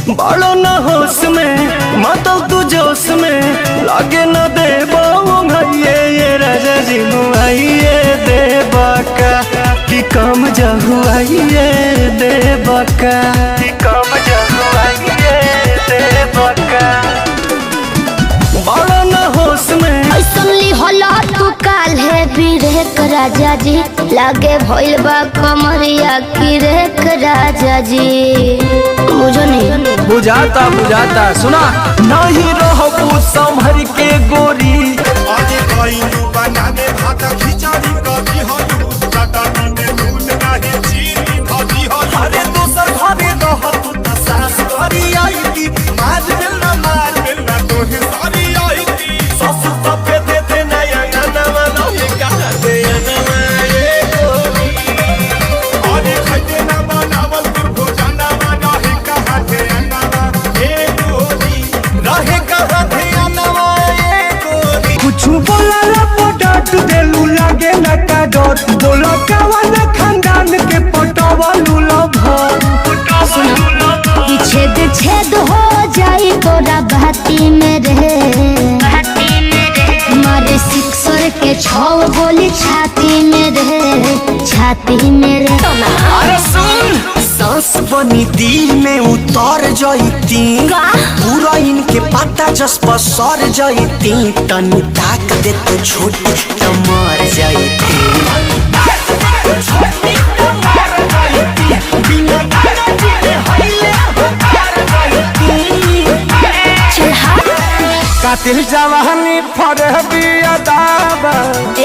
बालो न होश में मातल तू जोश में लागे न दे भैये ये राजा जी मुआइए दे बाका कि कम जहुआइए दे बाका कि कम जहुआइए दे बाका बालो न होश में सुनली होला तू काल है बिरेक राजा जी लागे भइल बा कमरिया की रेक राजा जी बुझो नहीं बुझाता बुझाता सुना नहीं रहो संभर के गोरी अरे कइलू बनाने भात खिचड़ी कभी हलू चटनी में नून नाही चीनी धदी हो अरे दोसर घरे रह तू त सास करी आई थी मार मिलना तोहे सारी आई थी ससुर तपे दे दे नया नवा नहीं कहा दे नवा ये गोरी अरे खइते ना बनावल तू भोजना बना है कहा थे अनवा ए गोरी रहे कहा थे नवा ये गोरी कुछ बोला पटाट देलू लागे न का डर बोला कवन खानदान के पटावा लूला भर छेद छेद हो जाई तोरा भाती में रहे मारे सिक्सर के 6 गोली छाती में रहे छाती में रहे अरे सुन सांस बनी दिल में उतर जाती पूरा इनके पता जस पर सर जाती तनी ताक दे तो छोटी तो मर जाती बिना गाना जीते हईले कातिल जवानी फरहबी अदाबा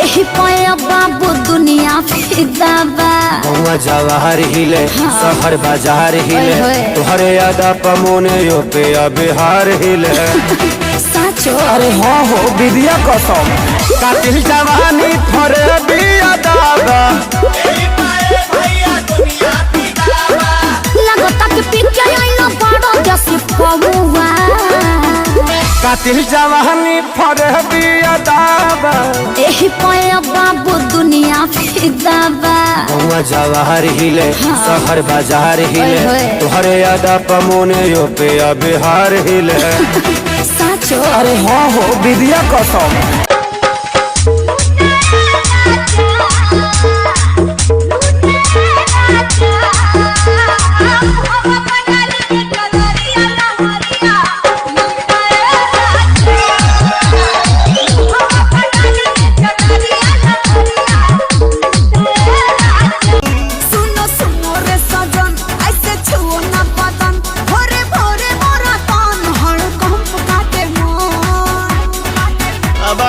एही पाया बाबू दुनिया फिदा बा हुआ जवाहर हिले शहर बाजार हिले ओए होए। तोहरे अदा पमोने यो पे बिहार हिले साचो अरे हाँ हो विद्या कसम कातिल जवानी फरहबी अदाबा लगता कि पिके आइलो बड़ो जसी पमुआ कातिल जवानी फरहबी अदाबा एही पाया बाबू दुनिया फिदा बा हुआ जवाहर हिले शहर बाजार हिले ओए होए। तोहरे अदा पमोने यो पे बिहार हिले साचो अरे हाँ हो विद्या कसम सुनो सुनो रे सजन ऐसे छुओ ना बदन भोरे भोरे मोरा तन हड़कंप काटे मन अब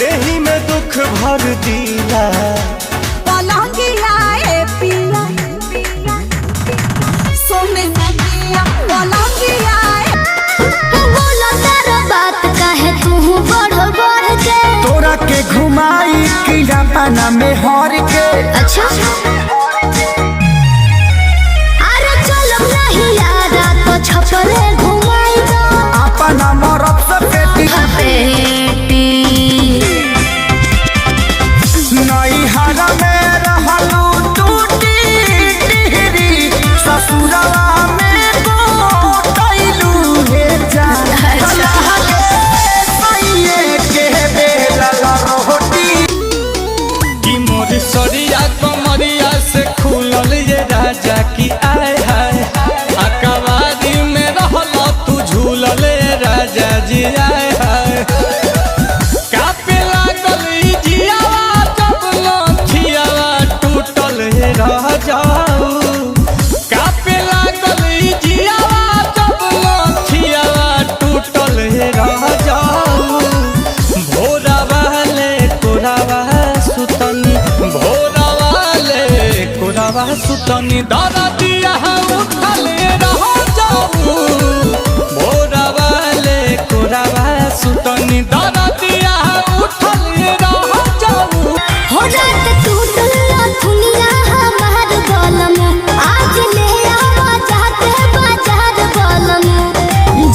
देही में दुख भर दिला पलंगिया ए पिया सोने नदिया पलंगिया बोला तारा बात काहे तू बढ़ के तोरा के घुमाई किला पाना में हर के अच्छा अरे चलो नहीं यारा तो छपरे घुमाई दो अपना मरब से पेटी बेटी नई हरा में रहलू टूटी टिहरी ससुरवा में गोटैलू हे जान सैये के बेलल रोटी कि मोर सरिया कमरिया से खुलल ये राजा की आय हाय अकवारी में रहल तू झूलल ये राजा जी आय हाय कापे लागल ई जियावा जब नथियावा टूटल हे रह जाऊ कापे लागल ई जियावा जब नथियावा टूटल हे रह जाऊ भोरा वाले कोरावा सुतनी भोरा वाले कोरावा सुतनी दादा दिया उठले रह जाऊ भोरा वाले कोरावा सुतनी दादा दिया उठले रह जाऊ हो जात टूटल दुनिया हमार बलम आज ले आवा जाते बाजार बलम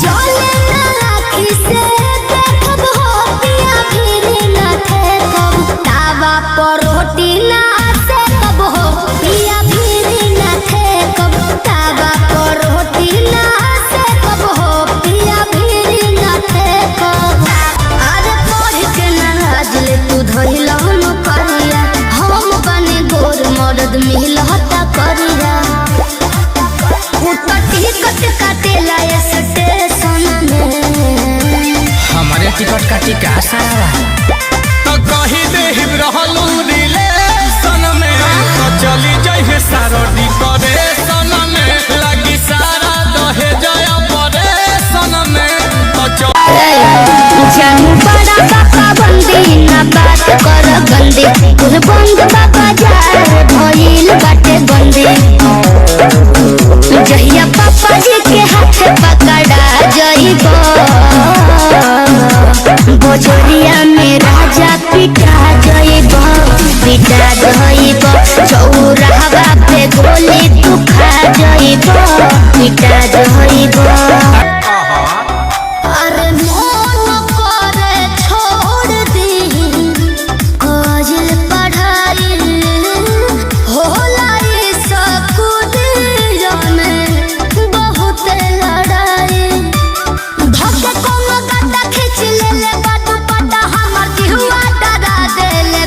जले ना आँखी से देखब हो पिया फिर ना ठेकब तावा पर रोटी ना से कब हो पिया फिर ना ठेकब टिकट काटेला स्टेशन में। हमारे टिकट काटी का सारा तो कहीं देहिब रहलू रिलेशन में तो चली जाइए सारो डिकोरेशन में लगी सारा दहे जय ऑपरेशन में तो जानू बड़ा बाबा बंदी ना बात कर गंदी कुल बंद बाबा जाए भइल बाटे बंदी जहिया पापा जी के हाथ पकड़ा जइबो बोझरिया में राजा पिटा जइबो पिटा जइबो चौराहा पे गोली तू खा जइबो पिटा जइबो। अरे मन करे छोड़ दी काजल पढ़ाई होला ये स्कूल में बहुत लड़ाई धक्के कोनो गड्ढा खींच ले बाटू पटा हमर जिहुआ डरा देले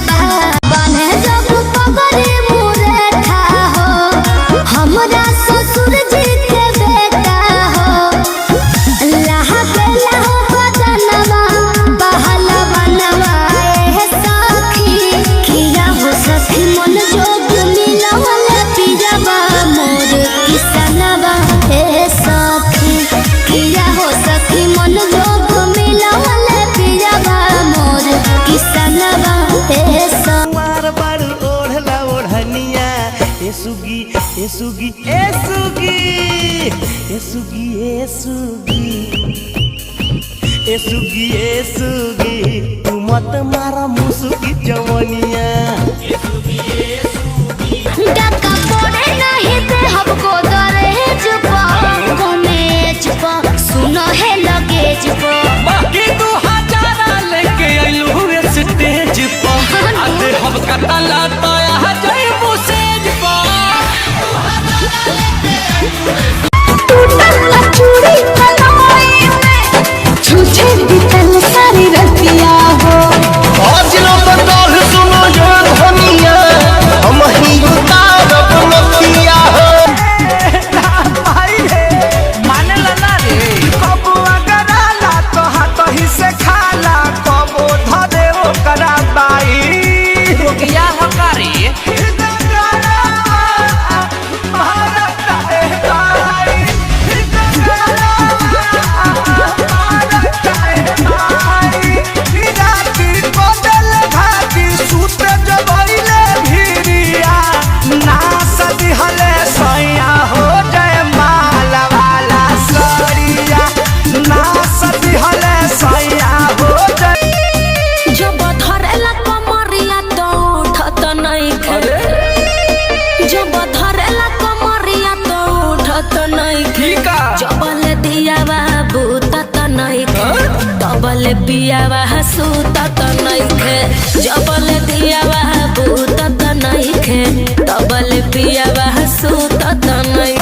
बने जब पगड़ी मुरे था हो हमरा ससुर जी के बेटा हो बार बार ओढ़ला ओढ़निया ए सुगी ए सुगी ए सुगी ए सुगी ए सुगी ए सुगी ए सुगी तू मत मारा मुसुकी जवनिया डका पड़े नहीं दे हमको दरहेज पा कमेज पा सुनो है लगेज पा बाकी 2000 लेके आइलू हुए स्टेज पर आते हम कतला तो आ जाए मुसेज पर टूटल चूड़ी कलाई में छूछे बितल सारी रतिया हो आज लो बदल सुनो जो धनिया हम ही उतारब नथिया हो भाई रे मानेला ना रे कबो अगर आला तो हाथ ही से खाला कबो धरे ओकरा बाई रोगिया हकारी जब धरेला कमरिया तो उठत नहीं खे जब धरेला कमरिया तो उठत नहीं खे जबल दिया बाबू तत नहीं खे तबल पिया बासु तत नहीं खे जबल दिया बाबू तत नहीं खे तबल पिया बासु तत नहीं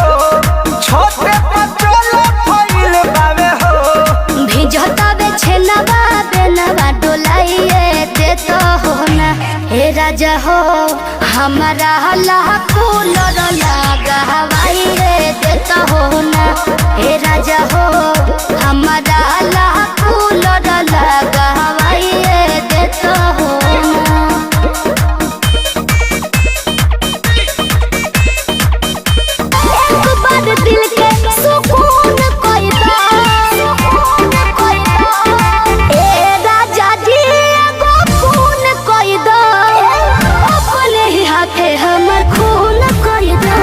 छोटे पचोला फैल बावे हो भिजता बे छेनवा बेनवा डोलाइए दे तो हो ना हे राजा हो हमारा लाखों लगा हवाइए दे तो हो ना हे राजा हो हमारा लाखों लगा हवाइए दे तो हो ना। एक बार दिल के सुकून कोई दा ए राजा जी एगो खून कोई दा अपने ही हाथे हमर खून कोई दा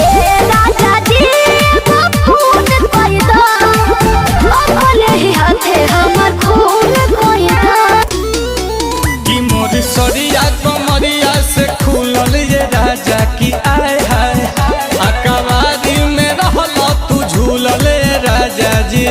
ए राजा जी एगो खून कोई दा अपने ही हाथे हमर खून कोई दा। कि मोर सरिया कमरिया से खुलल ये राजा की आय हाय अकवारी में रहल तू झूलल राजा जी।